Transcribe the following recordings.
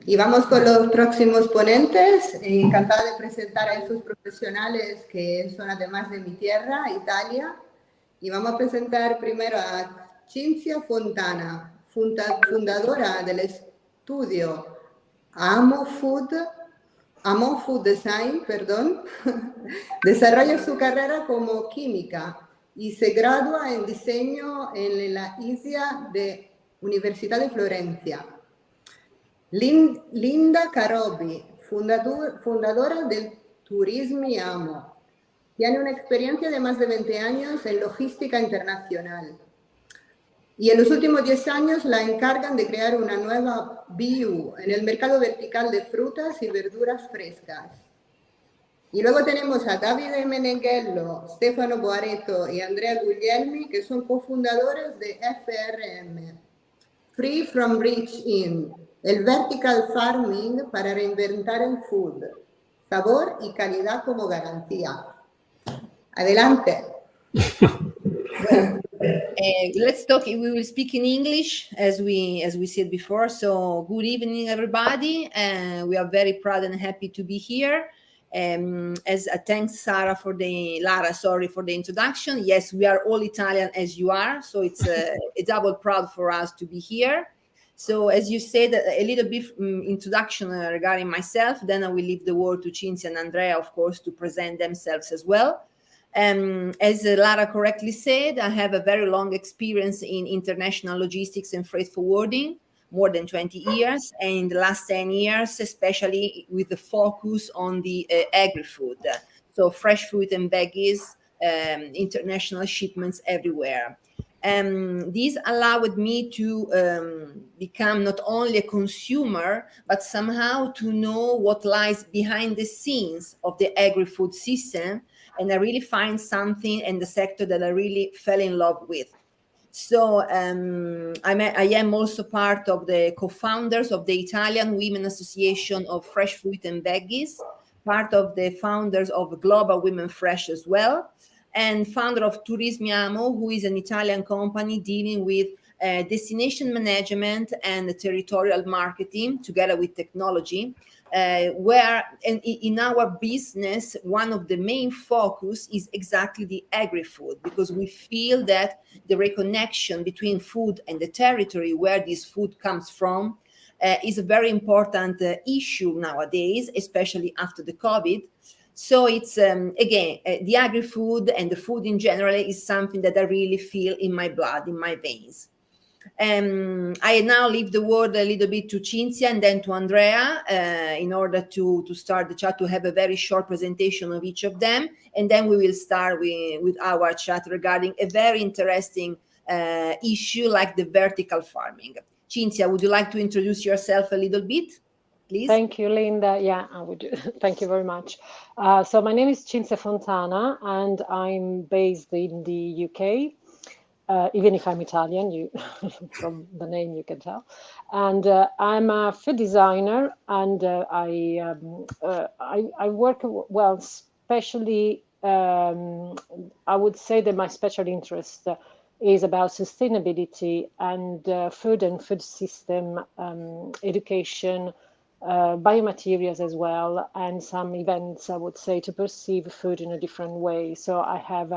Y vamos con los próximos ponentes. Encantada de presentar a esos profesionales que son además de mi tierra, Italia. Y vamos a presentar primero a Cinzia Fontana, fundadora del estudio Amò Food Design, perdón. Desarrolla su carrera como química y se gradúa en diseño en la ISIA de Universidad de Florencia. Linda Carobbi, fundadora del TurismiAmo. Tiene una experiencia de más de 20 años en logística internacional. Y en los últimos 10 años la encargan de crear una nueva BU en el mercado vertical de frutas y verduras frescas. Y luego tenemos a Davide Meneghello, Stefano Boaretto y Andrea Guglielmi, que son cofundadores de FRM, Free from Reach In, el vertical farming para reinventar el food, sabor y calidad como garantía. Adelante. Let's talk. We will speak in English as we said before. So, good evening, everybody. We are very proud and happy to be here. Thanks, Lara, for the introduction. Yes, we are all Italian as you are, so it's a double proud for us to be here. So, as you said, a little bit introduction regarding myself. Then I will leave the word to Cinzia and Andrea, of course, to present themselves as well. As Lara correctly said, I have a very long experience in international logistics and freight forwarding, more than 20 years, and in the last 10 years, especially with the focus on the agri-food, so fresh fruit and veggies, international shipments everywhere. This allowed me to become not only a consumer, but somehow to know what lies behind the scenes of the agri-food system. And I really find something in the sector that I really fell in love with. So I am also part of the co-founders of the Italian Women Association of Fresh Fruit and Veggies, part of the founders of Global Women Fresh as well, and founder of TurismiAmo, who is an Italian company dealing with destination management and territorial marketing together with technology, where in our business, one of the main focus is exactly the agri-food, because we feel that the reconnection between food and the territory where this food comes from is a very important issue nowadays, especially after the COVID. So it's, again, the agri-food and the food in general is something that I really feel in my blood, in my veins. I now leave the word a little bit to Cinzia and then to Andrea in order to start the chat, to have a very short presentation of each of them. And then we will start with our chat regarding a very interesting issue like the vertical farming. Cinzia, would you like to introduce yourself a little bit, please? Thank you, Linda. Yeah, I would. Thank you very much. So my name is Cinzia Fontana, and I'm based in the UK. Even if I'm Italian, from the name you can tell. And I'm a food designer, and I work, well, especially, I would say that my special interest is about sustainability and food system education, biomaterials as well, and some events, I would say, to perceive food in a different way. So I have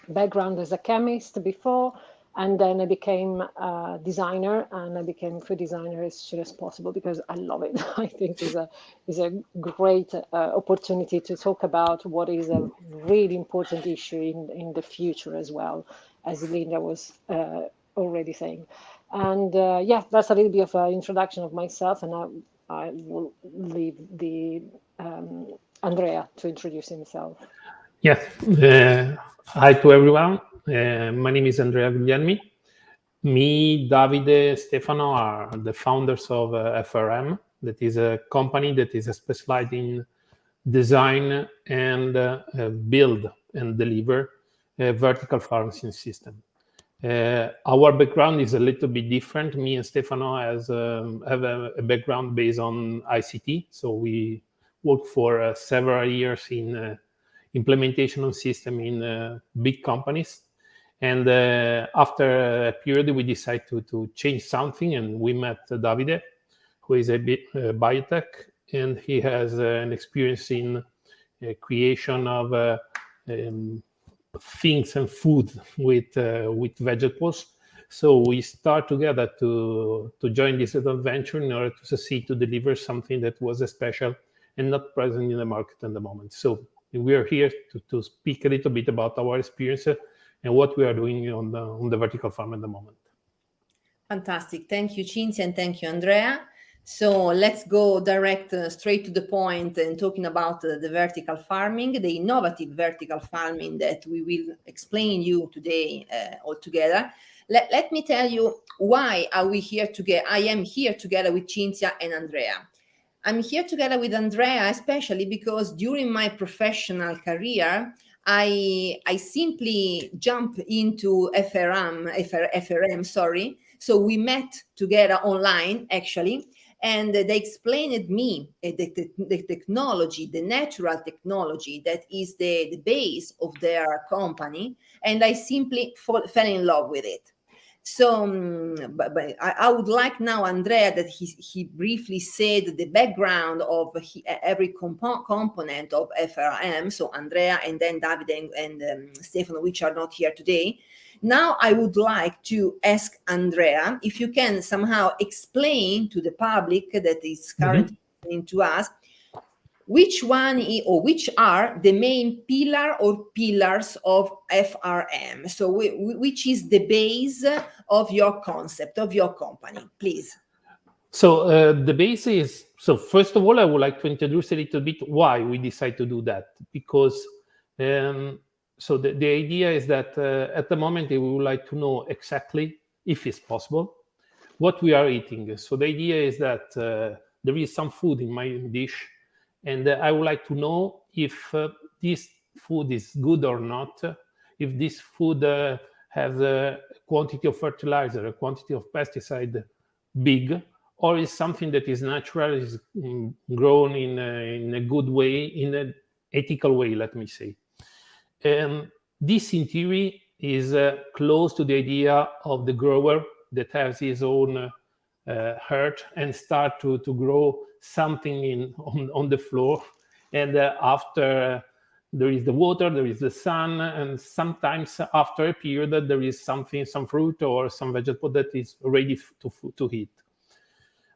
background as a chemist before, and then I became a designer, and I became food designer as soon as possible because I love it. I think it's a great opportunity to talk about what is a really important issue in the future as well, as Linda was already saying. And yeah, that's a little bit of an introduction of myself, and I will leave the Andrea to introduce himself. Yes. Hi to everyone. My name is Andrea Guglielmi. Me, Davide, Stefano are the founders of FRM. That is a company that is specialized in design and build and deliver a vertical farming system. Our background is a little bit different. Me and Stefano have a background based on ICT. So we worked for several years in implementation of system in big companies. And after a period, we decided to change something, and we met Davide, who is a biotech, and he has an experience in creation of things and food with vegetables. So we start together to join this adventure in order to succeed to deliver something that was special and not present in the market at the moment. So we are here to speak a little bit about our experience and what we are doing on the vertical farm at the moment. Fantastic. Thank you, Cinzia, and thank you, Andrea. So let's go straight to the point and talking about the vertical farming, the innovative vertical farming that we will explain you today all together. Let me tell you why are we here together. I am here together with Cinzia and Andrea. I'm here together with Andrea, especially because during my professional career, I simply jumped into FRM, sorry. So we met together online, actually, and they explained me the technology, the natural technology that is the base of their company, and I simply fell in love with it. So, but I would like now, Andrea, that he briefly said the background of every component of FRM. So Andrea, and then Davide and Stefano, which are not here today. Now I would like to ask Andrea if you can somehow explain to the public that is currently listening to us, which are the main pillars of FRM? So which is the base of your concept, of your company, please? So the base is, so first of all, I would like to introduce a little bit why we decide to do that. Because, so the idea is that at the moment, we would like to know exactly, if it's possible, what we are eating. So the idea is that there is some food in my dish, and I would like to know if this food is good or not, if this food has a quantity of fertilizer, a quantity of pesticide big, or is something that is natural, is grown in a good way, in an ethical way, let me say. This, in theory, is close to the idea of the grower that has his own herd and start to grow something on the floor, and after there is the water, there is the sun, and sometimes after a period there is some fruit or some vegetable that is ready to eat.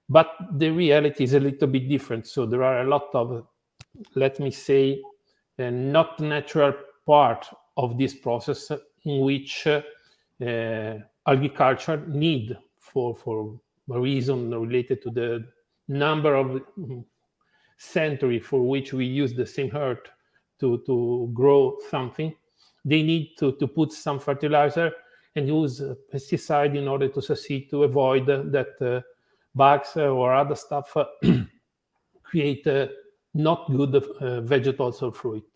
But the reality is a little bit different. So there are a lot of, let me say, not natural part of this process in which agriculture need for a reason related to the number of centuries for which we use the same earth to grow something. They need to put some fertilizer and use pesticide in order to succeed, to avoid that bugs or other stuff create not good vegetables or fruit.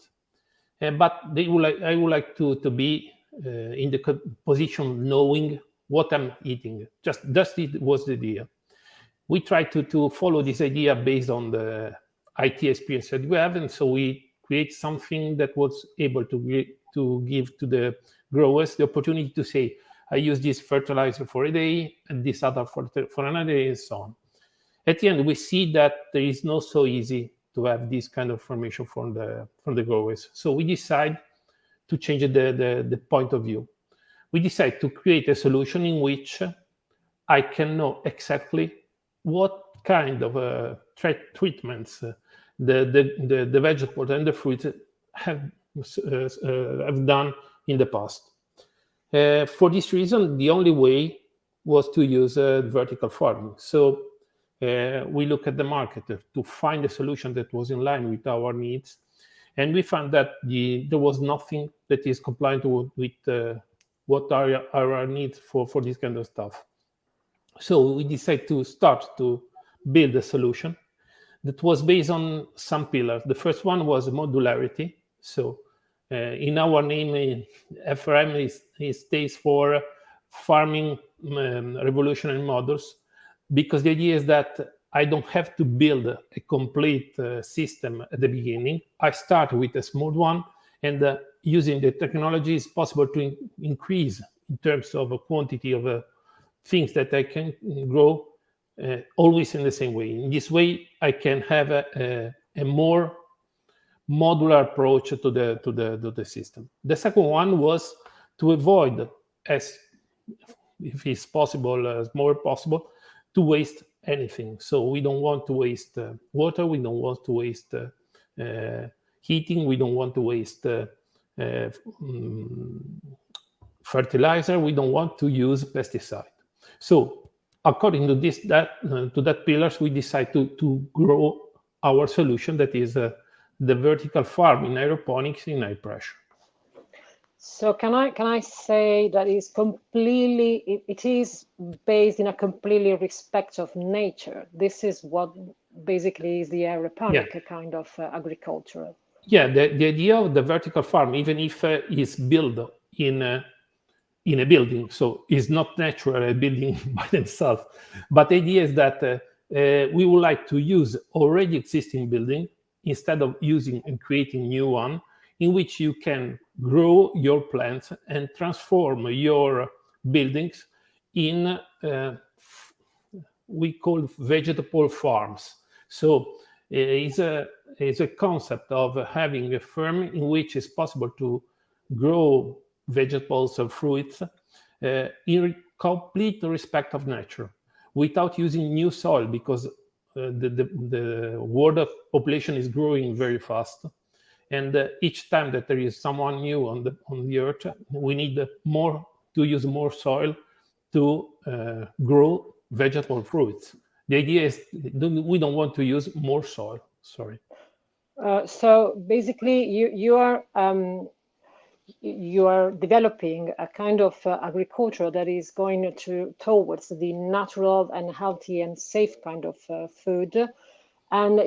But I would like to be in the position knowing what I'm eating. Just it was the idea. We try to follow this idea based on the IT experience that we have, and so we create something that was able to give to the growers the opportunity to say, I use this fertilizer for a day and this other for another day, and so on. At the end, we see that there is not so easy to have this kind of information from the growers. So we decide to change the point of view. We decide to create a solution in which I can know exactly what kind of treatments the vegetables and the fruits have done in the past. For this reason, the only way was to use vertical farming. So we look at the market to find a solution that was in line with our needs, and we found that there was nothing that is compliant with what are our needs for this kind of stuff. So we decided to start to build a solution that was based on some pillars. The first one was modularity. So in our name, FRM stays for Farming Revolutionary Models, because the idea is that I don't have to build a complete system at the beginning. I start with a small one, and using the technology is possible to increase in terms of a quantity of things that I can grow always in the same way. In this way, I can have a more modular approach to the system. The second one was to avoid, as if it's possible, as more possible, to waste anything. So we don't want to waste water, we don't want to waste heating, we don't want to waste fertilizer, we don't want to use pesticide. So according to that pillars, we decide to grow our solution, that is the vertical farm in aeroponics in high pressure. So can I say that is completely, it is based in a completely respect of nature. This is what basically is the aeroponic kind of agriculture. Yeah, the idea of the vertical farm, even if it's built in a building, so it's not natural a building by themselves, but the idea is that we would like to use already existing building instead of using and creating new one, in which you can grow your plants and transform your buildings in we call vegetable farms. So it's a concept of having a farm in which it's possible to grow vegetables and fruits in complete respect of nature, without using new soil, because the world population is growing very fast. And each time that there is someone new on the earth, we need to use more soil to grow vegetable fruits. The idea is we don't want to use more soil. Sorry. So basically, you are developing a kind of agriculture that is going towards the natural and healthy and safe kind of food, and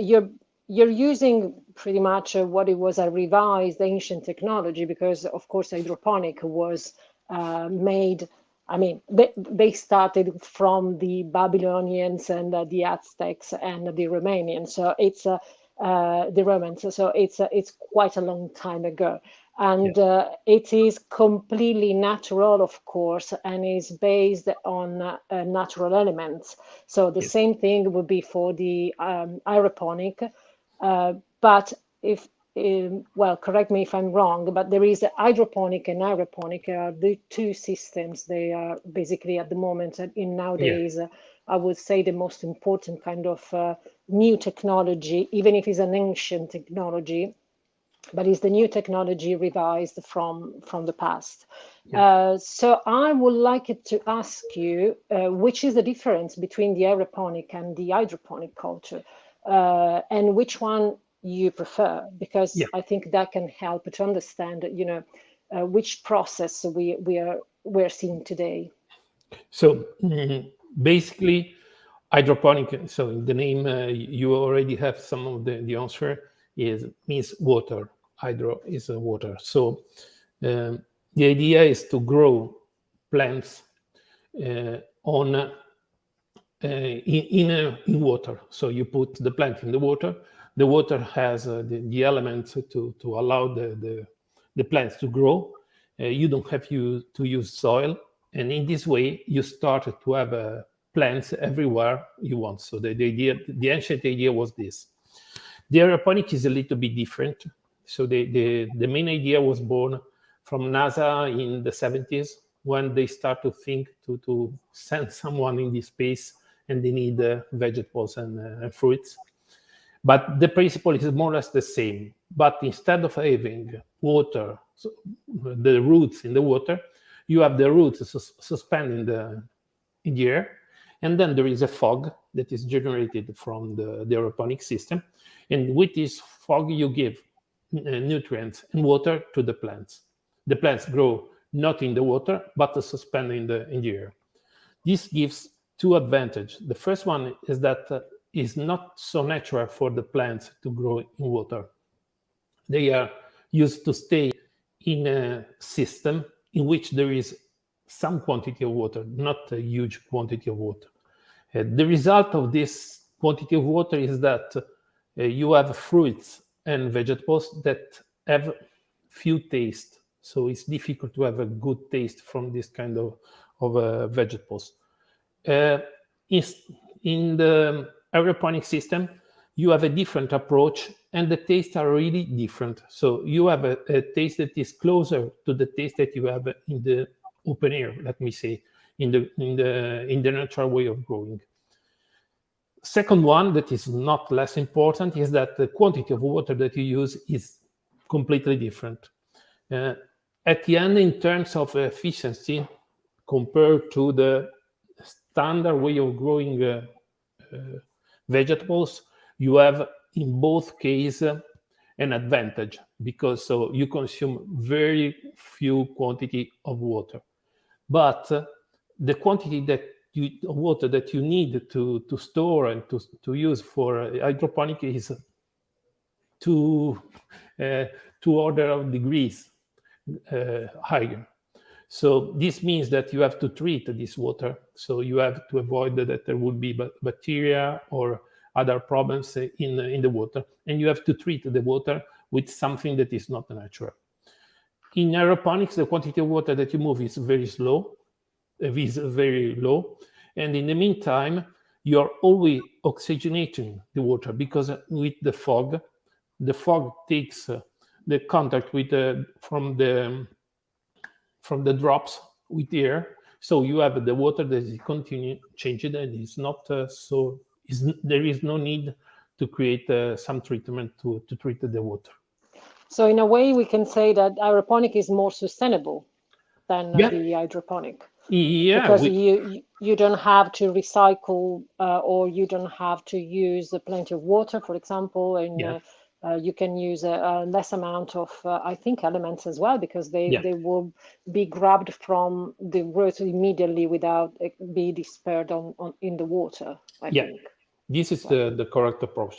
you're using pretty much what it was a revised ancient technology, because of course hydroponic was made. I mean, they started from the Babylonians and the Aztecs and the Romanians, so it's the Romans. So it's quite a long time ago, and it is completely natural, of course, and is based on natural elements. So the same thing would be for the aeroponic. But if, well, correct me if I'm wrong, but there is hydroponic and aeroponic are the two systems. They are basically at the moment in nowadays, I would say the most important kind of new technology, even if it's an ancient technology, but it's the new technology revised from the past. So I would like to ask you, which is the difference between the aeroponic and the hydroponic culture? And which one you prefer, because I think that can help to understand, which process we're seeing today. So basically, hydroponic. So in the name, you already have some of the answer. Means water. Hydro is water. So the idea is to grow plants in water. So you put the plant in the water. The water has the elements to allow the plants to grow. You don't have to use soil, and in this way you started to have plants everywhere you want. So the ancient idea was this. The aeroponic is a little bit different. So the main idea was born from NASA in the 70s, when they start to think to send someone in this space, and they need vegetables and fruits. But the principle is more or less the same. But instead of having water, so the roots in the water, you have the roots suspended in the air, and then there is a fog that is generated from the aeroponic system. And with this fog, you give nutrients and water to the plants. The plants grow not in the water, but suspended in the air. This gives two advantages. The first one is that it's not so natural for the plants to grow in water. They are used to stay in a system in which there is some quantity of water, not a huge quantity of water. The result of this quantity of water is that you have fruits and vegetables that have few taste. So it's difficult to have a good taste from this kind of vegetables. in the aeroponic system, you have a different approach, and the tastes are really different. So you have a taste that is closer to the taste that you have in the open air, let me say, in the natural way of growing. Second one, that is not less important, is that the quantity of water that you use is completely different. At the end, in terms of efficiency, compared to the standard way of growing vegetables, you have in both cases an advantage, because so you consume very few quantity of water. But the quantity of water that you need to store and to use for hydroponic is 2 order of degrees higher. So this means that you have to treat this water. So you have to avoid that there would be bacteria or other problems in the water, and you have to treat the water with something that is not natural. In aeroponics, the quantity of water that you move is very low, and in the meantime, you're always oxygenating the water, because with the fog takes the contact with from the drops with the air. So you have the water that is continuing changing, and it's not there is no need to create some treatment to treat the water. So in a way, we can say that aeroponic is more sustainable than the hydroponic. Yeah, because you don't have to recycle or you don't have to use plenty of water, for example, and you can use a less amount of, I think, elements as well, because they will be grabbed from the root immediately without be dispersed in the water, I think. This is the correct approach.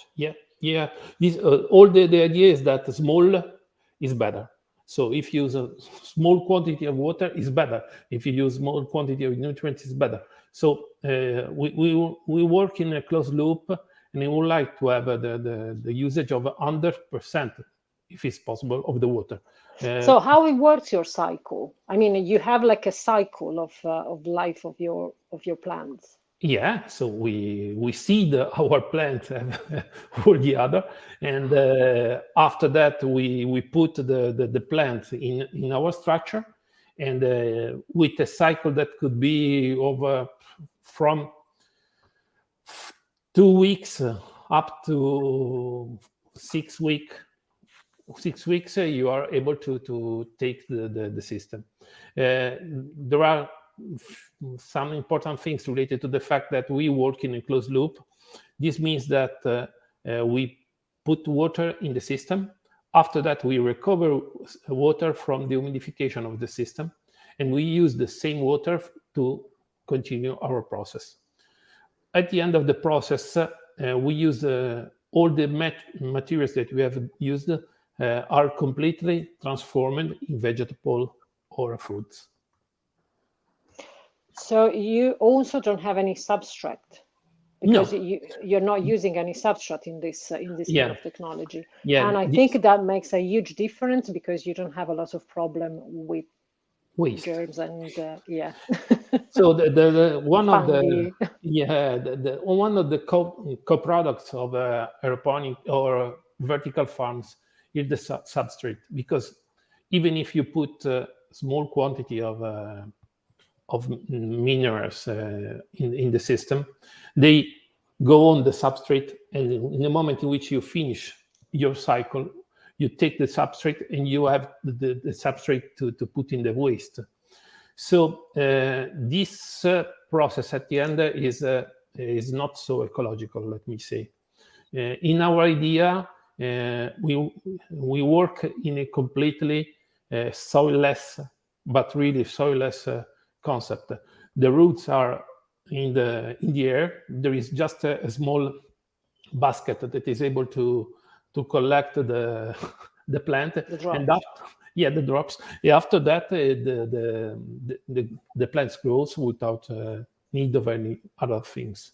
This all the idea is that small is better. So if you use a small quantity of water, is better. If you use small quantity of nutrients, is better. So we work in a closed loop, and we would like to have the usage of 100%, if it's possible, of the water. So how it works, your cycle? I mean, you have like a cycle of life of your plants. Yeah, so we seed our plant or the other, and after that we put the plant in our structure, and with a cycle that could be over from 2 weeks up to 6 weeks. 6 weeks you are able to take the system. There are some important things related to the fact that we work in a closed loop. This means that we put water in the system. After that, we recover water from the humidification of the system, and we use the same water to continue our process. At the end of the process, we use all the materials that we have used are completely transformed in vegetable or fruits. So you also don't have any substrate, because No. you're not using any substrate in this kind of technology. And I this, think that makes a huge difference, because you don't have a lot of problem with waste. germs and So one of the co-products of aeroponic or vertical farms is the substrate, because even if you put a small quantity of minerals in the system, they go on the substrate, and in the moment in which you finish your cycle, you take the substrate and you have the substrate to put in the waste. So this process at the end is not so ecological, let me say. In our idea, we work in a completely soilless, but really soilless concept. The roots are in the air. There is just a small basket that is able to collect the plant, the drops. And the drops. After that, the plants grows without need of any other things.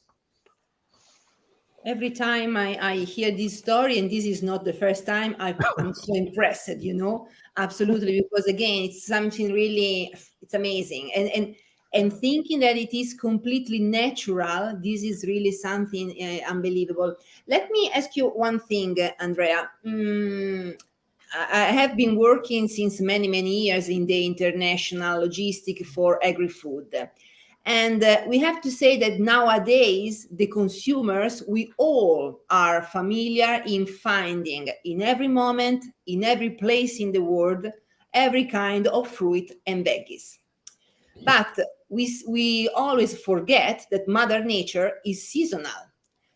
Every time I hear this story, and this is not the first time, I'm so impressed, absolutely, because again, it's something really, it's amazing. And and thinking that it is completely natural, this is really something unbelievable. Let me ask you one thing, Andrea. I have been working since many, many years in the international logistic for agri-food. And we have to say that nowadays, the consumers, we all are familiar in finding in every moment, in every place in the world, every kind of fruit and veggies. But we always forget that Mother Nature is seasonal.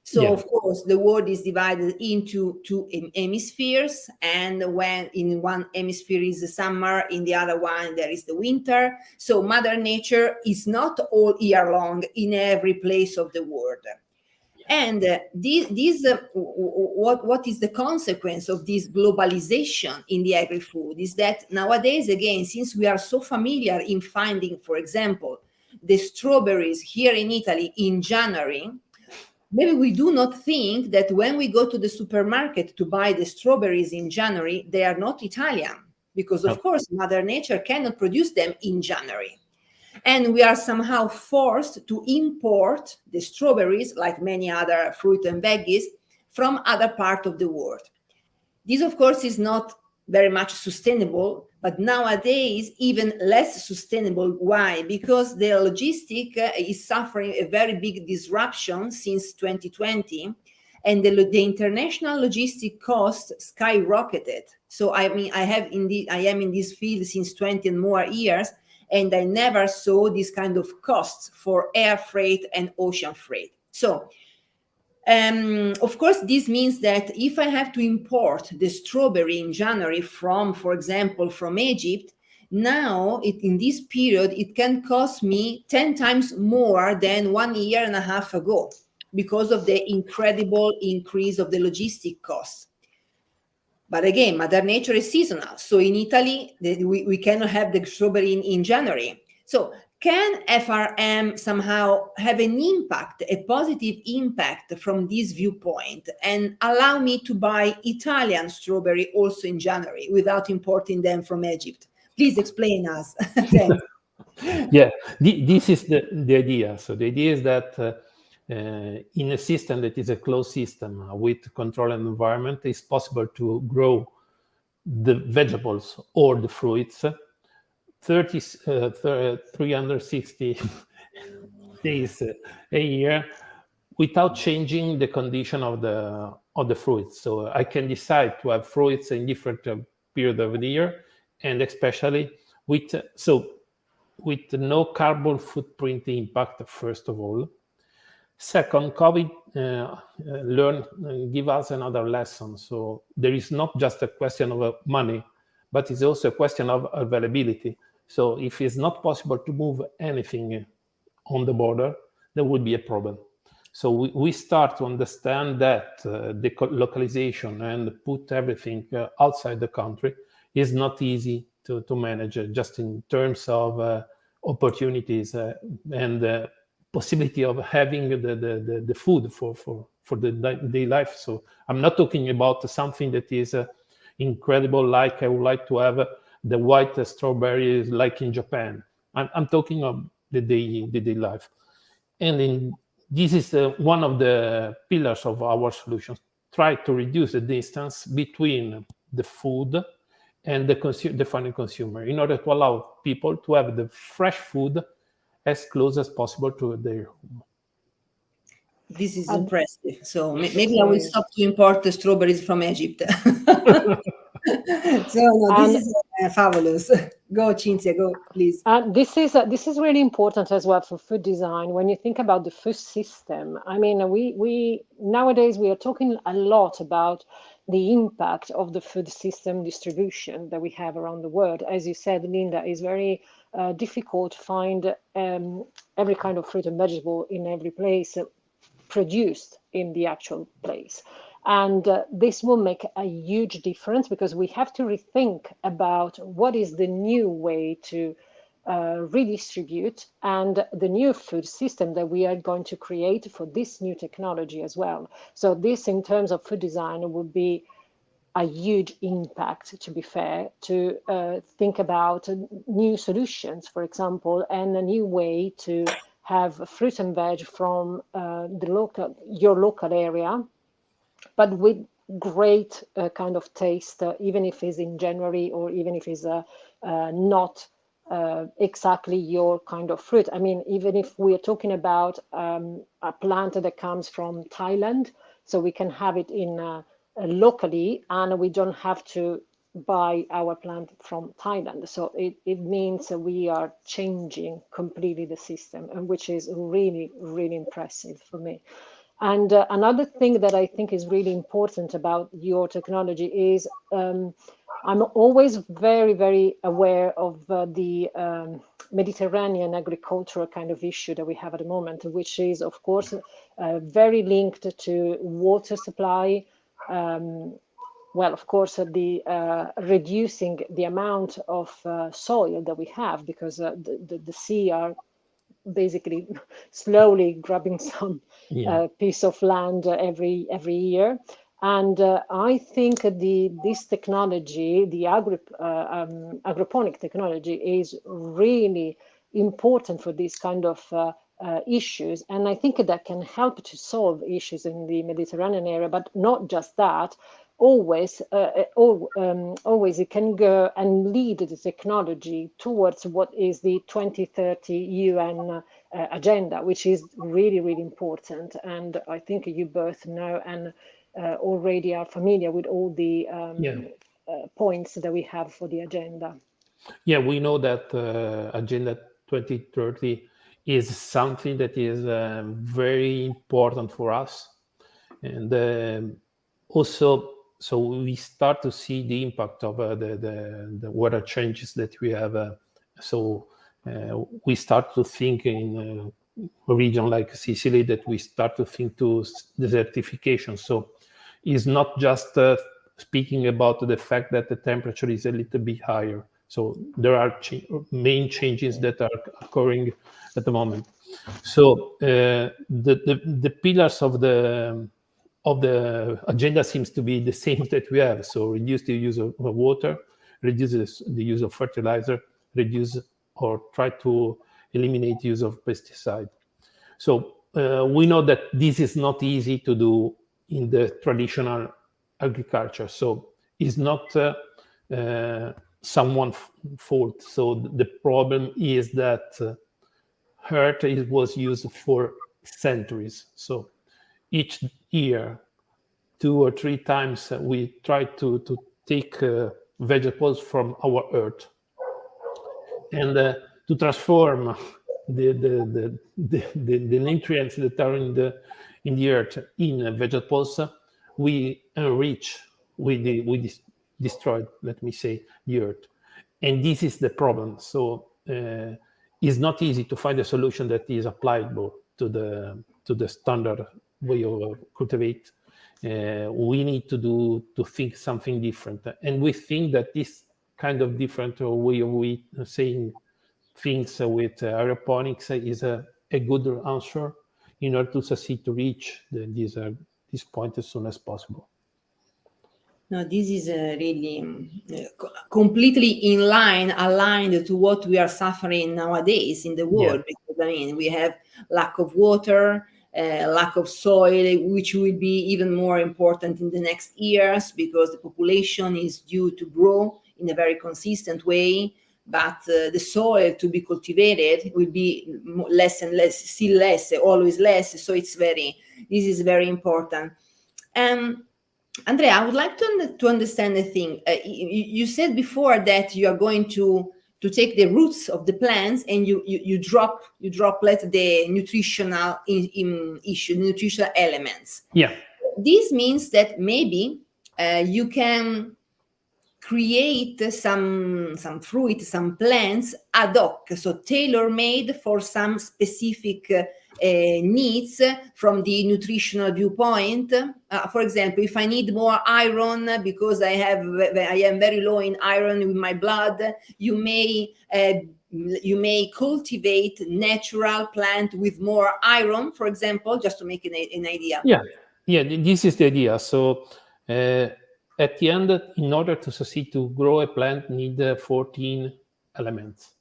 So, of course, the world is divided into two hemispheres. And when in one hemisphere is the summer, in the other one, there is the winter. So Mother Nature is not all year long in every place of the world. And what is the consequence of this globalization in the agri-food is that nowadays, again, since we are so familiar in finding, for example, the strawberries here in Italy in January, maybe we do not think that when we go to the supermarket to buy the strawberries in January, they are not Italian, because of course, Mother Nature cannot produce them in January. And we are somehow forced to import the strawberries, like many other fruit and veggies, from other parts of the world. This, of course, is not very much sustainable, but nowadays even less sustainable. Why? Because the logistic is suffering a very big disruption since 2020, and the international logistic cost skyrocketed. So I mean, I am in this field since 20 and more years, and I never saw this kind of costs for air freight and ocean freight. So, of course, this means that if I have to import the strawberry in January from, for example, from Egypt, now in this period, it can cost me 10 times more than 1.5 years ago because of the incredible increase of the logistic costs. But again, Mother Nature is seasonal. So in Italy, we cannot have the strawberry in January. So can FRM somehow have an impact, a positive impact from this viewpoint, and allow me to buy Italian strawberry also in January without importing them from Egypt? Please explain us. Thanks. Yeah, this is the idea. So the idea is that in a system that is a closed system with controlled environment, it's possible to grow the vegetables or the fruits 360 days a year without changing the condition of the fruits. So I can decide to have fruits in different period of the year, and especially with no carbon footprint impact, first of all. Second, COVID give us another lesson. So there is not just a question of money, but it's also a question of availability. So if it's not possible to move anything on the border, there would be a problem. So we start to understand that the localization and put everything outside the country is not easy to manage, just in terms of opportunities and possibility of having the food for the daily life. So I'm not talking about something that is incredible, like I would like to have the white strawberries like in Japan. I'm talking of the daily life. And this is one of the pillars of our solutions. Try to reduce the distance between the food and the final consumer in order to allow people to have the fresh food as close as possible to their home. This is impressive. So maybe I will stop to import the strawberries from Egypt. So no, this is fabulous. Go, Cinzia, go, please. This is really important as well for food design. When you think about the food system, I mean, we nowadays we are talking a lot about the impact of the food system distribution that we have around the world. As you said, Linda, is very difficult to find every kind of fruit and vegetable in every place produced in the actual place. And this will make a huge difference because we have to rethink about what is the new way to redistribute and the new food system that we are going to create for this new technology as well. So this, in terms of food design, would be a huge impact, to be fair, to think about new solutions, for example, and a new way to have fruit and veg from your local area, but with great kind of taste, even if it's in January or even if it's not exactly your kind of fruit. I mean, even if we are talking about a plant that comes from Thailand, so we can have it in locally, and we don't have to buy our plant from Thailand. So it means that we are changing completely the system, and which is really, really impressive for me. And another thing that I think is really important about your technology is I'm always very, very aware of the Mediterranean agricultural kind of issue that we have at the moment, which is, of course, very linked to water supply. Well, of course, the reducing the amount of soil that we have, because the sea are basically slowly grabbing some piece of land every year. And I think this technology, the agroponic technology, is really important for these kind of issues. And I think that can help to solve issues in the Mediterranean area, but not just that. Always it can go and lead the technology towards what is the 2030 UN agenda, which is really, really important. And I think you both know and already are familiar with all the points that we have for the agenda. Yeah, we know that Agenda 2030 is something that is very important for us. And also, so we start to see the impact of the weather changes that we have. So we start to think in a region like Sicily that we start to think to desertification. So it's not just speaking about the fact that the temperature is a little bit higher. So there are main changes that are occurring at the moment. So the pillars of the agenda seems to be the same that we have. So reduce the use of water, reduce the use of fertilizer, reduce or try to eliminate the use of pesticide. So we know that this is not easy to do in the traditional agriculture. So it's not someone's fault. So the problem is that earth was used for centuries. So each year, 2 or 3 times, we try to take vegetables from our earth and to transform the nutrients that are in the earth in vegetables. We enrich, we destroy, let me say, the earth, and this is the problem. So it's not easy to find a solution that is applicable to the standard way of cultivate. We need to think something different, and we think that this kind of different way of saying things with aeroponics is a good answer in order to succeed to reach this point as soon as possible. No, this is really completely aligned to what we are suffering nowadays in the world. Yeah. Because I mean, we have lack of water, lack of soil, which will be even more important in the next years because the population is due to grow in a very consistent way. But the soil to be cultivated will be less and less, still less, always less. So this is very important. Andrea, I would like to understand the thing. You said before that you are going to take the roots of the plants and you drop the nutritional issue, nutritional elements. Yeah. This means that maybe you can create some fruit, some plants ad hoc, so tailor-made for some specific needs from the nutritional viewpoint. For example, if I need more iron because I am very low in iron in my blood, you may cultivate natural plant with more iron, for example, just to make an idea. Yeah, this is the idea. So at the end, in order to succeed to grow a plant, need 14 elements.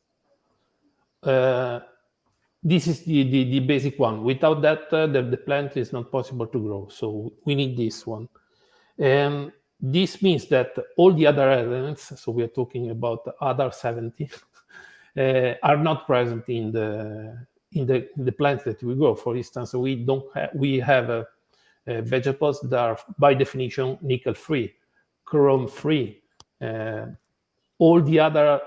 This is the basic one. Without that, the plant is not possible to grow. So we need this one. And this means that all the other elements, so we are talking about the other 70, are not present in the plants that we grow. For instance, we have vegetables that are by definition nickel-free, chrome-free. All the other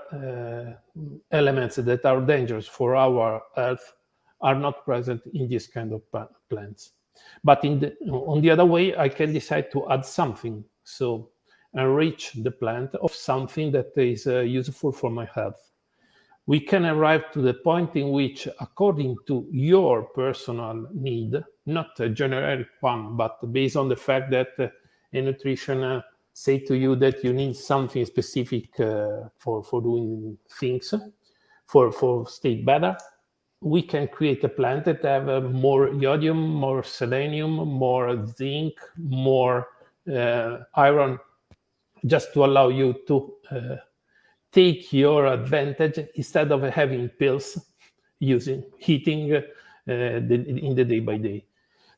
elements that are dangerous for our health are not present in this kind of plants. But on the other way, I can decide to add something, so enrich the plant of something that is useful for my health. We can arrive to the point in which, according to your personal need, not a generic one, but based on the fact that a nutrition say to you that you need something specific for doing things, for stay better, we can create a plant that have more iodium, more selenium, more zinc, more iron, just to allow you to take your advantage instead of having pills eating in the day by day.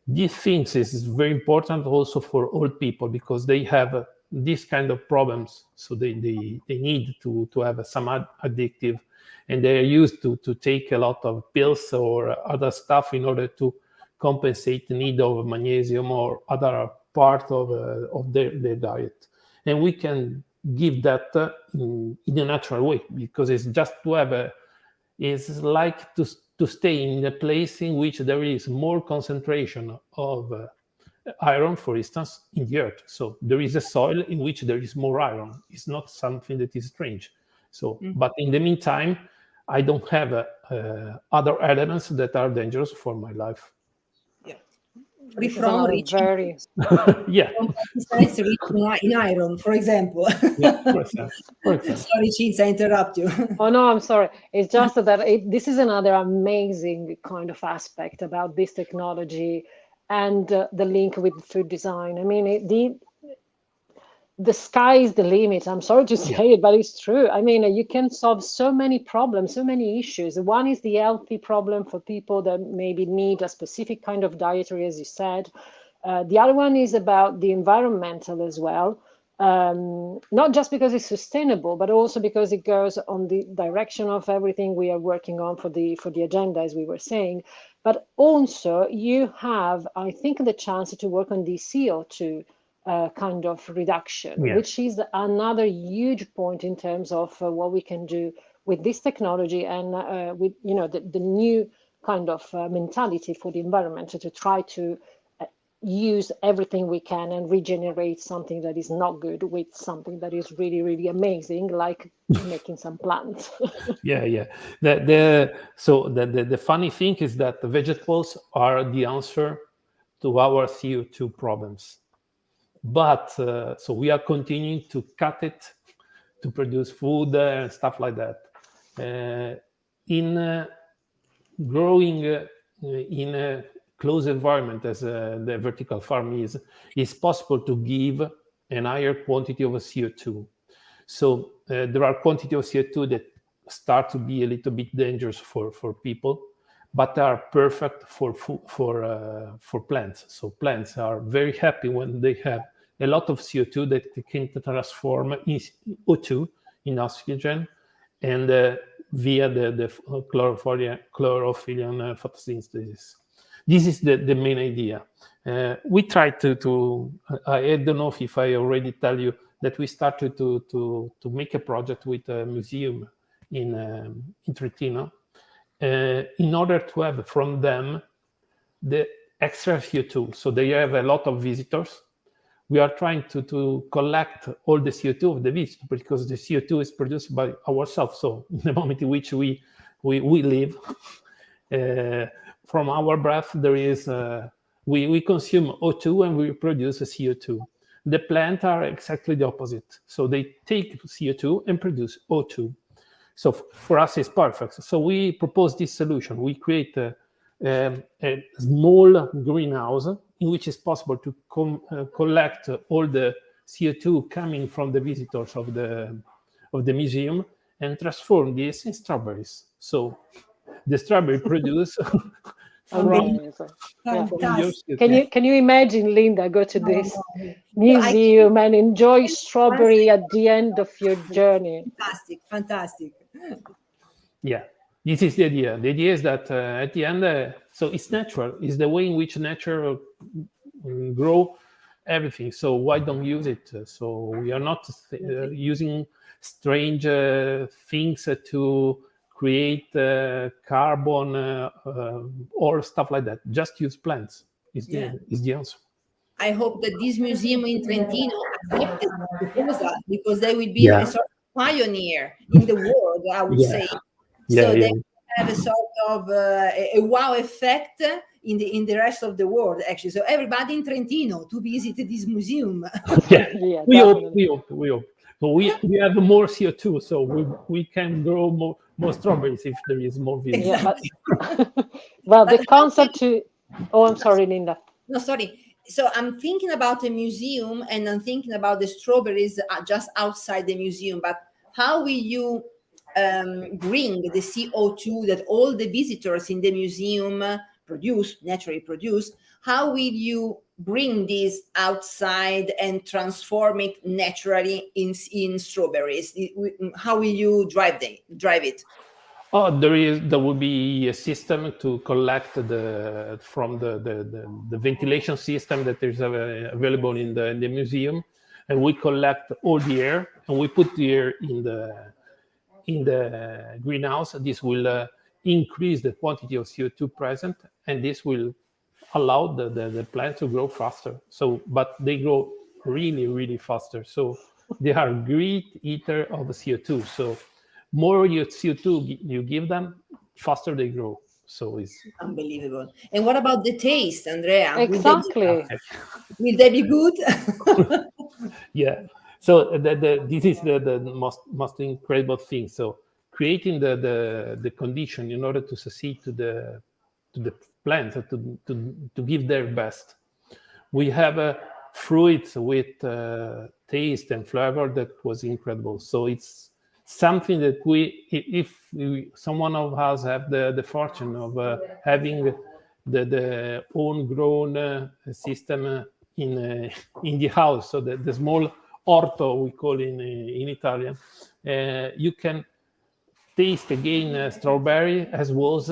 These things is very important also for old people because they have these kind of problems, so they need to have some addictive, and they are used to take a lot of pills or other stuff in order to compensate the need of magnesium or other part of their diet. And we can give that in a natural way, because it's just to have it's like to stay in a place in which there is more concentration of iron, for instance, in the earth. So there is a soil in which there is more iron. It's not something that is strange. So, but in the meantime, I don't have other elements that are dangerous for my life. Yeah. Free from rich. Very. Yeah. Rich in iron, for example. Yeah, for example. Sorry, Cinzia, I interrupt you. Oh no, I'm sorry. It's just that this is another amazing kind of aspect about this technology and the link with food design. I mean, the sky is the limit. I'm sorry to say it, but it's true. I mean, you can solve so many problems, so many issues. One is the healthy problem for people that maybe need a specific kind of dietary, as you said. The other one is about the environmental as well. Not just because it's sustainable, but also because it goes on the direction of everything we are working on for the agenda, as we were saying. But also you have, I think, the chance to work on the CO2 kind of reduction, which is another huge point in terms of what we can do with this technology and with the new kind of mentality for the environment to try to use everything we can and regenerate something that is not good with something that is really, really amazing, like making some plants. Yeah. So the funny thing is that the vegetables are the answer to our CO2 problems. But so we are continuing to cut it to produce food and stuff like that. In growing in a closed environment, as the vertical farm is possible to give a higher quantity of CO2. So there are quantity of CO2 that start to be a little bit dangerous for people, but are perfect for plants. So plants are very happy when they have a lot of CO2 that they can transform in O2, in oxygen, and via the chlorophyll photosynthesis. This is the main idea. We tried to I don't know if I already tell you that we started to make a project with a museum in Trentino in order to have from them the extra CO2. So they have a lot of visitors. We are trying to collect all the CO2 of the visitor, because the CO2 is produced by ourselves. So in the moment in which we live, from our breath, there is we consume O2 and we produce a CO2. The plants are exactly the opposite. So they take CO2 and produce O2. So for us, it's perfect. So we propose this solution. We create a small greenhouse in which it's possible to collect all the CO2 coming from the visitors of the museum and transform this in strawberries. So the strawberry produce Amazing. Yeah. Fantastic. Can you imagine, Linda, go to this museum and enjoy strawberry at the end of your journey? Fantastic. Yeah, this is the idea. The idea is that at the end, so it's natural. It's the way in which nature grow everything. So why don't use it? So we are not using strange things to create carbon or stuff like that. Just use plants is the answer. I hope that this museum in Trentino accepted the proposal, because they will be a sort of pioneer in the world, I would say. So they have a sort of a wow effect in the rest of the world, actually. So everybody in Trentino to visit this museum. We hope. So we have more CO2, so we can grow more strawberries if there is more visitors. Exactly. Well, the concept to... Oh, I'm sorry, Linda. No, sorry. So I'm thinking about a museum, and I'm thinking about the strawberries just outside the museum. But how will you bring the CO2 that all the visitors in the museum naturally produce? How will you bring this outside and transform it naturally in strawberries? How will you drive it? Oh, there will be a system to collect from the ventilation system that is available in the museum, and we collect all the air and we put the air in the greenhouse. This will increase the quantity of CO2 present, and this will allow the plants to grow faster. So, but they grow really, really faster. So they are great eater of the CO2. So more CO2 you give them, faster they grow. So it's unbelievable. And what about the taste, Andrea? Exactly. Will they be good? Yeah. So this is the most incredible thing. So creating the condition in order to succeed to the plants to give their best. We have fruits with taste and flavor that was incredible. So it's something that if someone of us have the fortune of having the own grown system in the house, so the small orto we call in Italian, you can taste again strawberry as was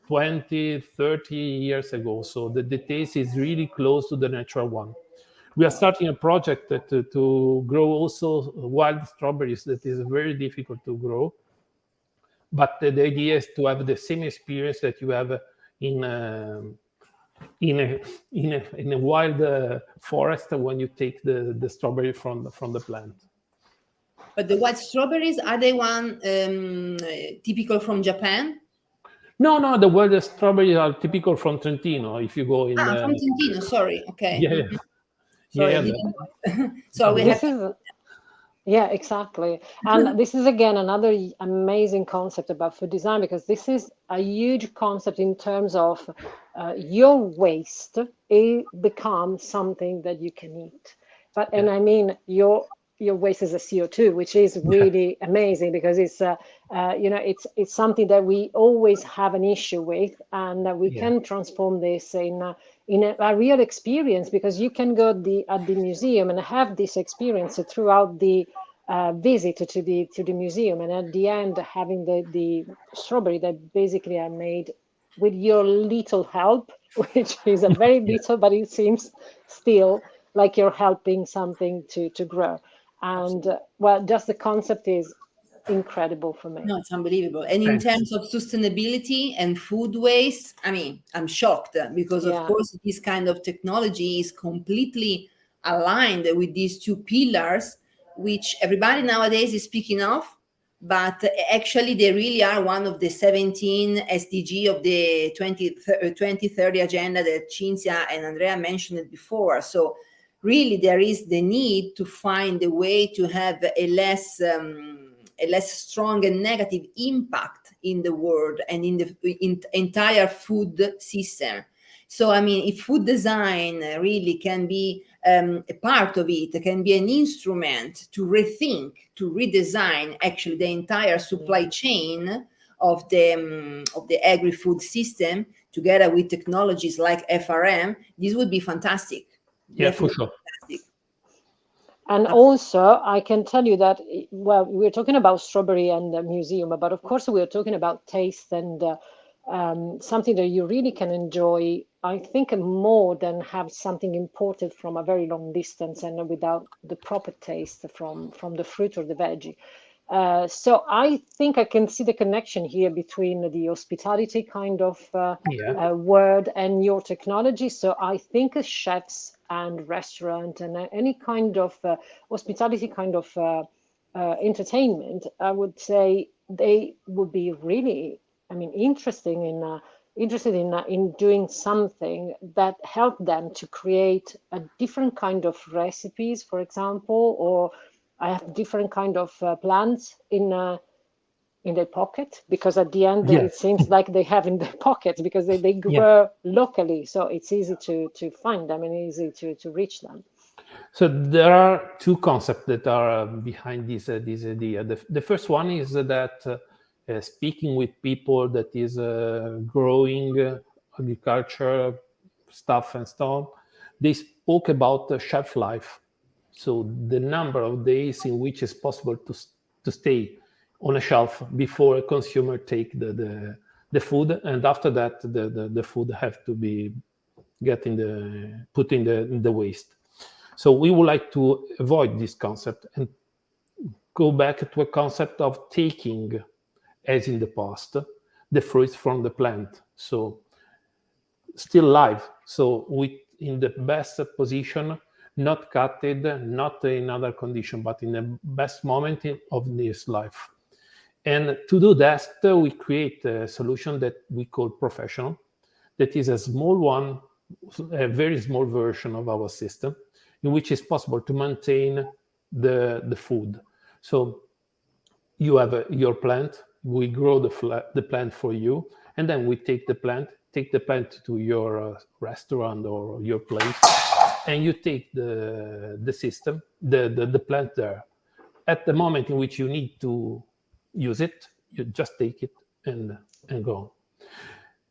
20, 30 years ago. So the taste is really close to the natural one. We are starting a project to grow also wild strawberries that is very difficult to grow. But the idea is to have the same experience that you have in a wild forest when you take the strawberry from the plant. But the white strawberries, are they one typical from Japan? No, the wild strawberries are typical from Trentino. If you go in from Trentino, sorry. Okay. Yeah. Sorry, so we have yeah, exactly. And this is again another amazing concept about food design, because this is a huge concept in terms of your waste. It becomes something that you can eat. But and I mean your waste is a CO2, which is really amazing, because it's it's something that we always have an issue with, and that we can transform this in a real experience, because you can go at the museum and have this experience throughout the visit to the museum, and at the end having the strawberry that basically are made with your little help, which is a very little, but it seems still like you're helping something to grow. And well, just the concept is incredible for me. No, it's unbelievable. And in terms of sustainability and food waste, I mean, I'm shocked, because of course this kind of technology is completely aligned with these two pillars, which everybody nowadays is speaking of, but actually they really are one of the 17 SDG of the 2030 agenda that Cinzia and Andrea mentioned before. So really there is the need to find a way to have a less strong and negative impact in the world and in the entire food system. So, I mean, if food design really can be a part of it, can be an instrument to rethink, to redesign actually the entire supply chain of the agri-food system, together with technologies like FRM, this would be fantastic. Yeah, Definitely for sure. fantastic. And also, I can tell you that, well, we're talking about strawberry and the museum, but of course, we're talking about taste and something that you really can enjoy, I think, more than have something imported from a very long distance and without the proper taste from the fruit or the veggie. So I think I can see the connection here between the hospitality kind of word and your technology. So I think chefs and restaurant and any kind of hospitality kind of entertainment, I would say they would be really, I mean, interested in doing something that help them to create a different kind of recipes, for example, or I have different kind of plants in their pocket, because at the end it seems like they have in their pocket because they grow locally, so it's easy to find them and easy to reach them. So there are two concepts that are behind this idea. The first one is that speaking with people that is growing agriculture stuff and stuff, they spoke about shelf life. So the number of days in which it's possible to stay on a shelf before a consumer take the food, and after that the food have to be put in the waste. So we would like to avoid this concept and go back to a concept of taking, as in the past, the fruits from the plant. So still live, so in the best position, not cutted, not in other condition, but in the best moment of this life. And to do that, we create a solution that we call Professional, that is a small one, a very small version of our system, in which it's possible to maintain the food. So you have your plant, we grow the plant for you, and then we take the plant to your restaurant or your place, and you take the system, the plant there. At the moment in which you need to use it, you just take it and go.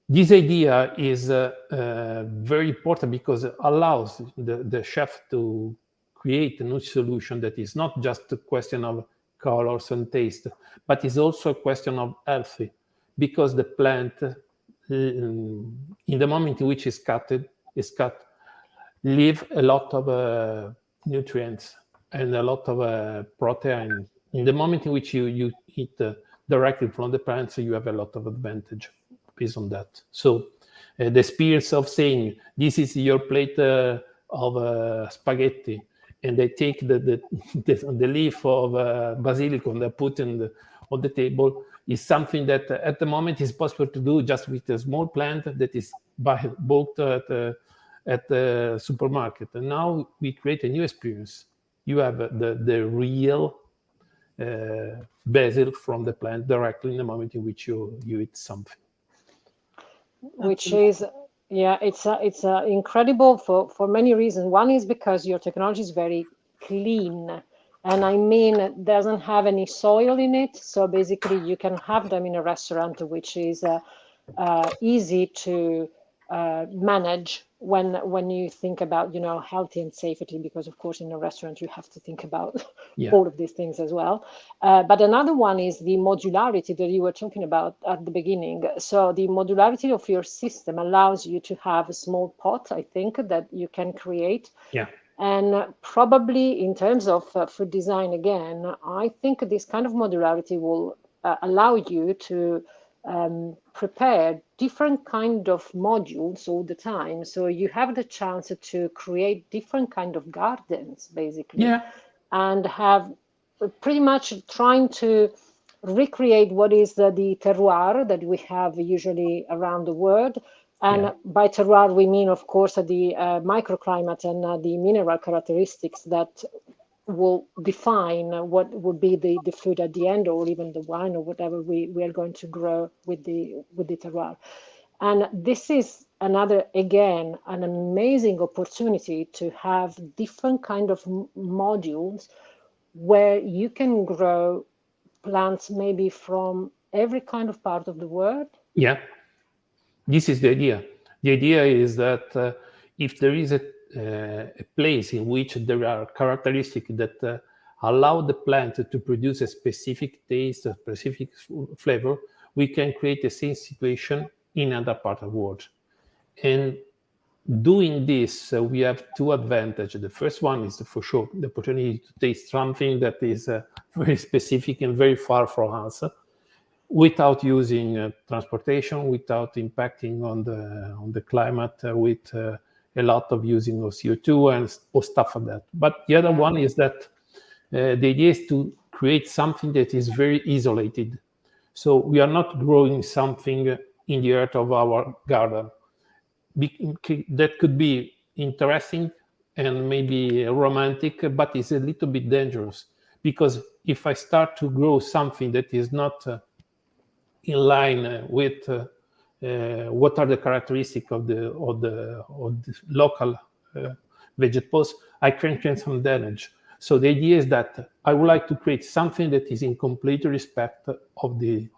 This idea is very important because it allows the chef to create a new solution that is not just a question of colors and taste, but is also a question of healthy, because the plant, in the moment in which it's cut, leave a lot of nutrients and a lot of protein. In the moment in which you eat directly from the plant, so you have a lot of advantage based on that. So the experience of saying, this is your plate of spaghetti, and they take the leaf of basilico and they put on the table, is something that at the moment is possible to do just with a small plant that is bought at the supermarket. And now we create a new experience. You have the real basil from the plant directly in the moment in which you eat something. Which is, it's incredible for many reasons. One is because your technology is very clean, and I mean, it doesn't have any soil in it. So basically, you can have them in a restaurant, which is easy to manage when you think about, healthy and safety, because of course in a restaurant you have to think about all of these things as well. But another one is the modularity that you were talking about at the beginning. So the modularity of your system allows you to have a small pot, I think, that you can create. And probably in terms of food design, again, I think this kind of modularity will allow you to prepare different kind of modules all the time. So you have the chance to create different kind of gardens, basically, and have pretty much trying to recreate what is the terroir that we have usually around the world. And by terroir, we mean, of course, the microclimate and the mineral characteristics that will define what would be the food at the end, or even the wine or whatever we are going to grow with the terroir. And this is again, an amazing opportunity to have different kind of modules where you can grow plants maybe from every kind of part of the world. Yeah, this is the idea. The idea is that if there is a place in which there are characteristics that allow the plant to produce a specific taste, a specific flavor, we can create the same situation in other part of the world. And doing this, we have two advantages. The first one is for sure the opportunity to taste something that is very specific and very far from us, without using transportation, without impacting on the climate, with a lot of using of CO2 or stuff like that. But the other one is that the idea is to create something that is very isolated. So we are not growing something in the earth of our garden. That could be interesting and maybe romantic, but it's a little bit dangerous, because if I start to grow something that is not in line with what are the characteristics of the local vegetables, I can create some damage. So the idea is that I would like to create something that is in complete respect of the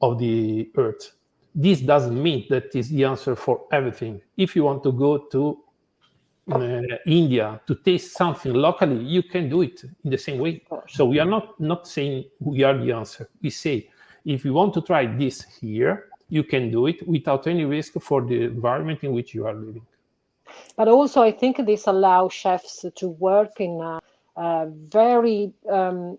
earth. This doesn't mean that is the answer for everything. If you want to go to India to taste something locally, you can do it in the same way. So we are not saying we are the answer. We say, if you want to try this here, you can do it without any risk for the environment in which you are living. But also, I think this allows chefs to work in a very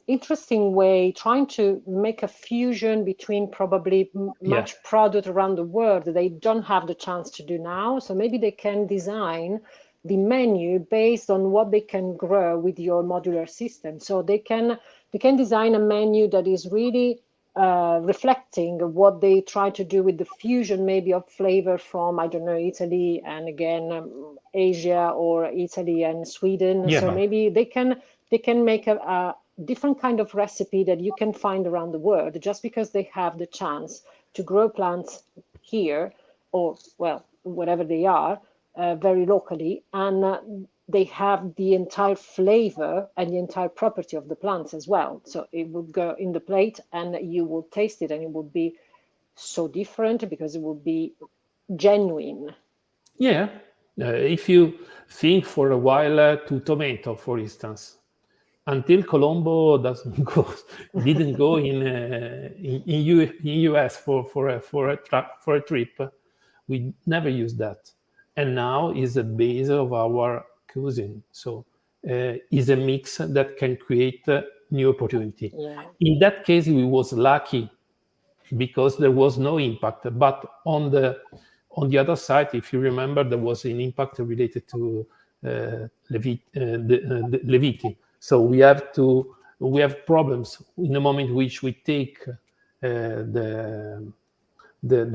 interesting way, trying to make a fusion between probably much product around the world that they don't have the chance to do now. So maybe they can design the menu based on what they can grow with your modular system. So they can design a menu that is really reflecting what they try to do with the fusion maybe of flavor from, I don't know, Italy and again Asia, or Italy and Sweden. Yeah. So maybe they can make a different kind of recipe that you can find around the world, just because they have the chance to grow plants here, or well, wherever they are, very locally, and they have the entire flavor and the entire property of the plants as well. So it would go in the plate and you will taste it, and it would be so different because it would be genuine. Yeah. If you think for a while to tomato, for instance, until Colombo didn't go in US for a trip, we never used that, and now is the base of our cuisine. So is a mix that can create new opportunity. Yeah. In that case, we was lucky because there was no impact. But on the other side, if you remember, there was an impact related to Leviti. So we have problems in the moment in which we take the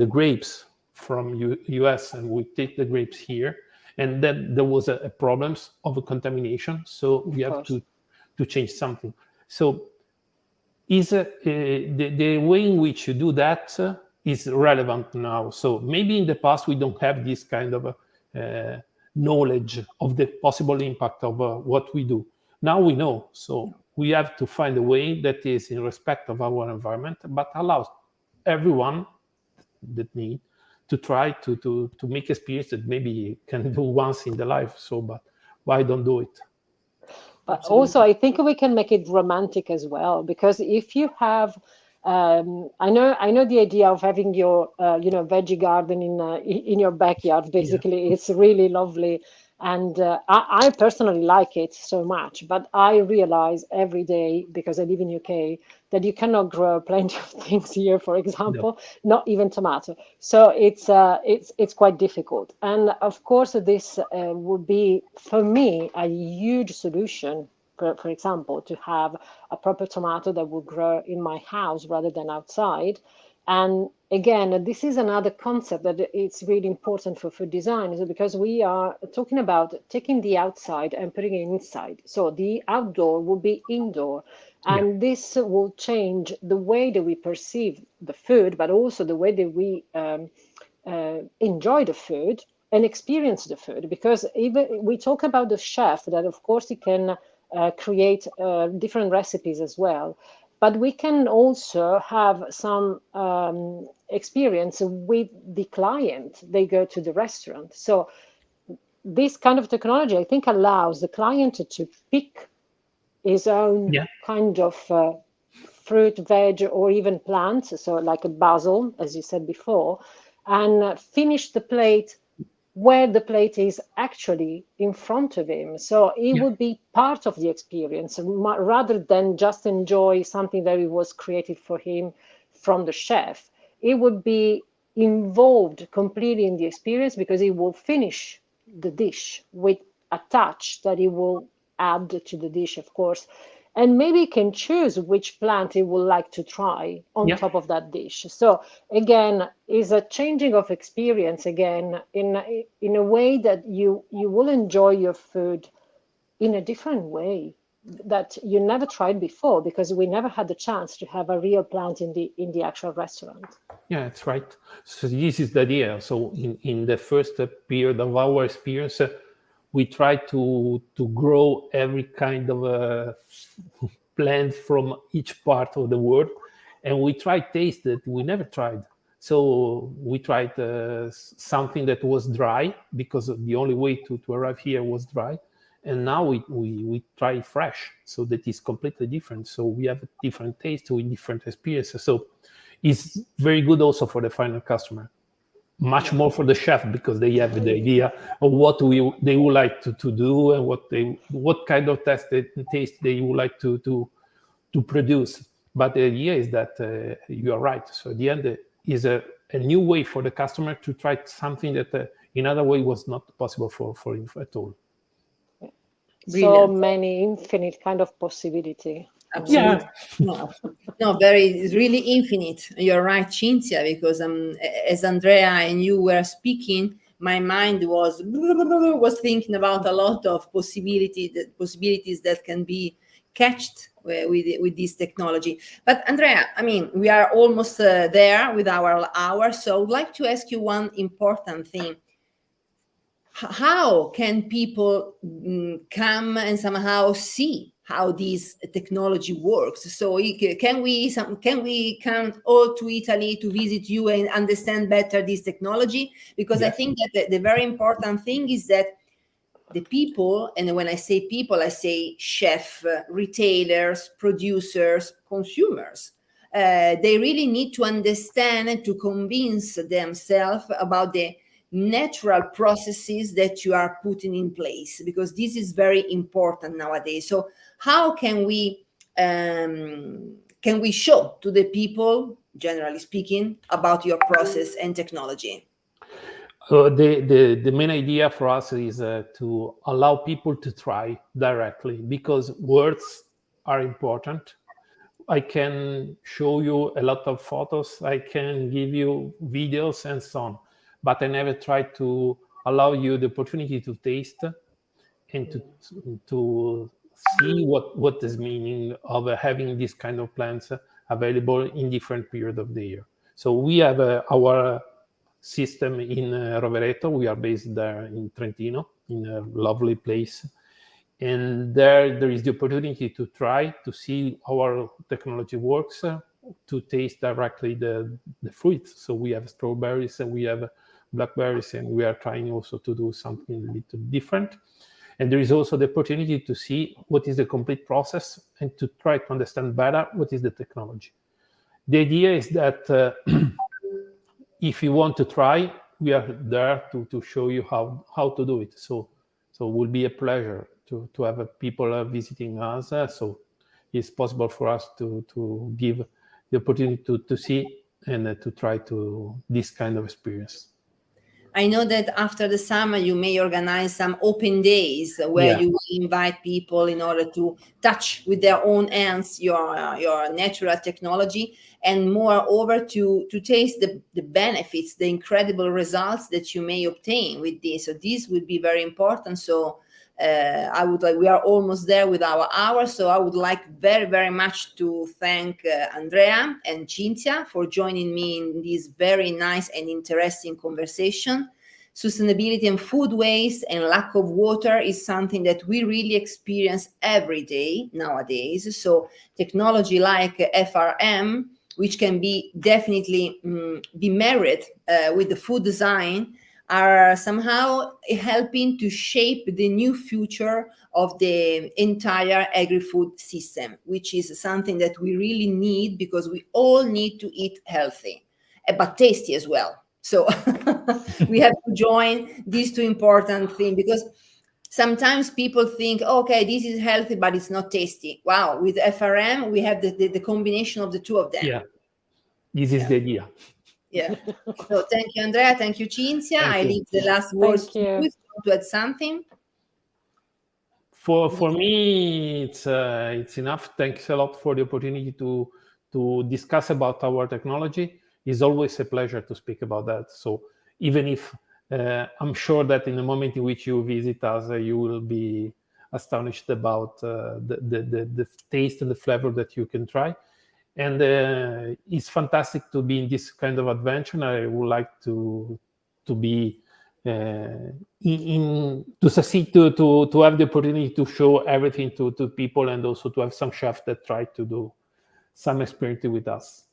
grapes from US and we take the grapes here, and then there was a problems of a contamination. So we have to change something. So is the way in which you do that is relevant now. So maybe in the past we don't have this kind of knowledge of the possible impact of what we do. Now we know. So we have to find a way that is in respect of our environment, but allows everyone that need to try to make experience that maybe you can do once in the life. So, but why don't do it? But also, I think we can make it romantic as well, because if you have, I know the idea of having your, veggie garden in your backyard. Basically, It's really lovely, and I personally like it so much. But I realize every day, because I live in UK, that you cannot grow plenty of things here. For example, not even tomato. So it's quite difficult. And of course, this would be for me a huge solution. For example, to have a proper tomato that will grow in my house rather than outside. And again, this is another concept that it's really important for food design, is because we are talking about taking the outside and putting it inside. So the outdoor will be indoor, and this will change the way that we perceive the food, but also the way that we enjoy the food and experience the food. Because even we talk about the chef, that of course he can create different recipes as well, but we can also have some experience with the client. They go to the restaurant. So this kind of technology, I think, allows the client to pick his own kind of fruit, veg, or even plants, so like a basil, as you said before, and finish the plate where the plate is actually in front of him. So it would be part of the experience rather than just enjoy something that was created for him from the chef. It would be involved completely in the experience, because he will finish the dish with a touch that he will add to the dish, of course, and maybe can choose which plant he would like to try on top of that dish. So again, is a changing of experience again in a way that you will enjoy your food in a different way that you never tried before, because we never had the chance to have a real plant in the actual restaurant. Yeah, that's right. So this is the idea. So in the first period of our experience, we try to grow every kind of plant from each part of the world, and we try taste that we never tried. So we tried something that was dry, because the only way to arrive here was dry. And now we try fresh, so that is completely different. So we have a different taste with different experiences. So it's very good also for the final customer. Much more for the chef, because they have the idea of what they would like to do, and what kind of taste they would like to produce. But the idea is that you are right. So at the end is a new way for the customer to try something that in other way was not possible for him at all. So many infinite kind of possibility. Absolutely. No, it's really infinite. You're right, Cinzia, because as Andrea and you were speaking, my mind was thinking about a lot of possibilities that can be catched with this technology. But Andrea, I mean, we are almost there with our hour, so I'd like to ask you one important thing. How can people come and somehow see how this technology works? So can we come all to Italy to visit you and understand better this technology? Because I think that the very important thing is that the people, and when I say people, I say chef, retailers, producers, consumers. They really need to understand and to convince themselves about the natural processes that you are putting in place, because this is very important nowadays. So how can we show to the people, generally speaking, about your process and technology? The main idea for us is to allow people to try directly, because words are important. I can show you a lot of photos, I can give you videos and so on, but I never try to allow you the opportunity to taste and to see what is meaning of having this kind of plants available in different periods of the year. So we have our system in Rovereto. We are based there in Trentino, in a lovely place. And there is the opportunity to try to see how our technology works, to taste directly the fruits. So we have strawberries and we have blackberries, and we are trying also to do something a little different. And there is also the opportunity to see what is the complete process and to try to understand better what is the technology. The idea is that if you want to try, we are there to show you how to do it. So it will be a pleasure to have people visiting us. So it's possible for us to give the opportunity to see and to try this kind of experience. I know that after the summer, you may organize some open days where you will invite people in order to touch with their own hands your natural technology, and moreover to taste the benefits, the incredible results that you may obtain with this. So this will be very important. So we are almost there with our hour, so I would like very, very much to thank Andrea and Cinzia for joining me in this very nice and interesting conversation. Sustainability and food waste and lack of water is something that we really experience every day nowadays. So technology like FRM, which can be definitely be married with the food design, are somehow helping to shape the new future of the entire agri-food system, which is something that we really need because we all need to eat healthy, but tasty as well. So we have to join these two important things, because sometimes people think, okay, this is healthy, but it's not tasty. Wow, with FRM, we have the combination of the two of them. Yeah, this is the idea. Yeah. So thank you, Andrea. Thank you, Cinzia. I leave the last words to you to add something. For me, it's enough. Thanks a lot for the opportunity to discuss about our technology. It's always a pleasure to speak about that. So even if I'm sure that in the moment in which you visit us, you will be astonished about the taste and the flavor that you can try. And it's fantastic to be in this kind of adventure. I would like to be to succeed, to have the opportunity to show everything to people, and also to have some chefs that try to do some experience with us.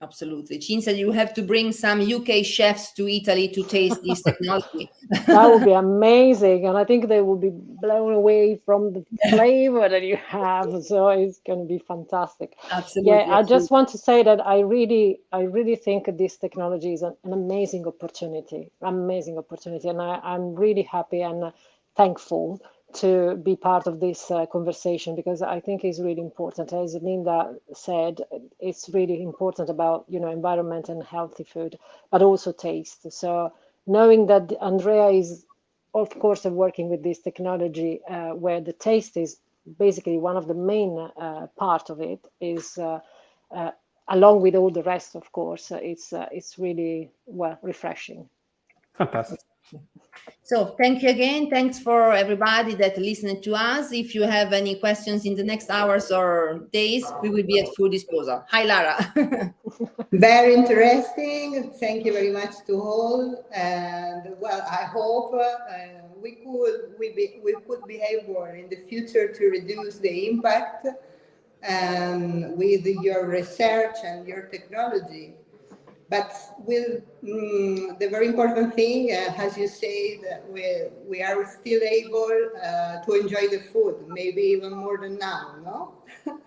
Absolutely. Cinzia, you have to bring some UK chefs to Italy to taste this technology. That would be amazing. And I think they will be blown away from the flavor that you have. So it's going to be fantastic. Absolutely. Yeah, I just want to say that I really think this technology is an amazing opportunity. Amazing opportunity. And I'm really happy and thankful to be part of this conversation, because I think it's really important. As Linda said, it's really important about, environment and healthy food, but also taste. So knowing that Andrea is, of course, working with this technology where the taste is basically one of the main part of it, is along with all the rest, of course, it's really, refreshing. Fantastic. So thank you again. Thanks for everybody that listened to us. If you have any questions in the next hours or days, we will be at full disposal. Hi, Lara. Very interesting. Thank you very much to all. And well, I hope we could be able in the future to reduce the impact with your research and your technology. But with the very important thing, as you said, we are still able to enjoy the food, maybe even more than now, no?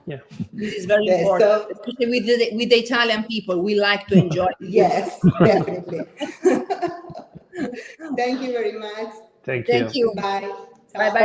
Yeah. This is very important, so, especially with the Italian people. We like to enjoy. Yes, definitely. Thank you very much. Thank you. Thank you. Bye. Bye-bye.